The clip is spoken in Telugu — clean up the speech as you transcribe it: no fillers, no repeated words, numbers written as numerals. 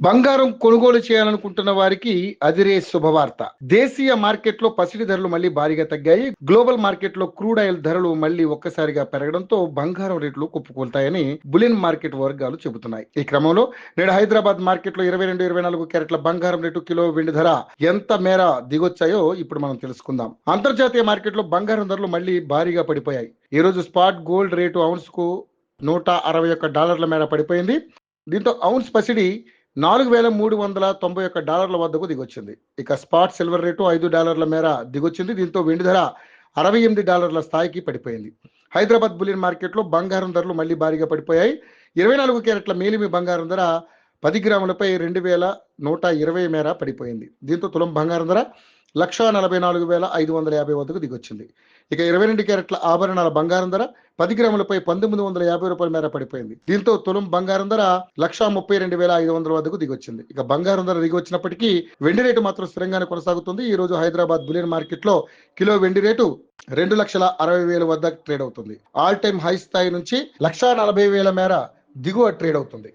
బంగారం కొనుగోలు చేయాలనుకుంటున్న వారికి అదిరే శుభవార్త. దేశీయ మార్కెట్లో పసిడి ధరలు మళ్ళీ భారీగా తగ్గాయి. గ్లోబల్ మార్కెట్లో క్రూడ్ ఆయిల్ ధరలు మళ్ళీ ఒక్కసారిగా పెరగడంతో బంగారం రేట్లు కుప్పకూలుతాయని బులియన్ మార్కెట్ వర్గాలు చెబుతున్నాయి. ఈ క్రమంలో నేడు హైదరాబాద్ మార్కెట్లో 22-24 క్యారెట్ల బంగారం రేటు, కిలో వెండి ధర ఎంత మేర దిగొచ్చాయో ఇప్పుడు మనం తెలుసుకుందాం. అంతర్జాతీయ మార్కెట్లో బంగారం ధరలు మళ్ళీ భారీగా పడిపోయాయి. ఈ రోజు స్పాట్ గోల్డ్ రేటు ఔన్స్ కు $161 మేర పడిపోయింది. దీంతో ఔన్స్ పసిడి $4,391 వద్దకు దిగొచ్చింది. ఇక స్పాట్ సిల్వర్ రేటు $5 మేర దిగొచ్చింది. దీంతో వెండి ధర $68 స్థాయికి పడిపోయింది. హైదరాబాద్ బులియన్ మార్కెట్లో బంగారం ధరలు మళ్ళీ భారీగా పడిపోయాయి. 24 క్యారెట్ల మేలిమి బంగారం ధర 10 గ్రాములపై 2,120 మేర పడిపోయింది. దీంతో తులం బంగారం ధర 1,44,550 వద్దకు దిగొచ్చింది. ఇక 22 క్యారెట్ల ఆభరణాల బంగారం ధర 10 గ్రాములపై $1,950 మేర పడిపోయింది. దీంతో తులం బంగారం ధర 1,32,500 వద్దకు దిగొచ్చింది. ఇక బంగారం ధర దిగొచ్చినప్పటికీ వెండి రేటు మాత్రం స్థిరంగానే కొనసాగుతుంది. ఈ రోజు హైదరాబాద్ బులియన్ మార్కెట్ లో కిలో వెండి రేటు 2,60,000 వద్ద ట్రేడ్ అవుతుంది. ఆల్ టైమ్ హై స్థాయి నుంచి 1,40,000 మేర దిగువ ట్రేడ్ అవుతుంది.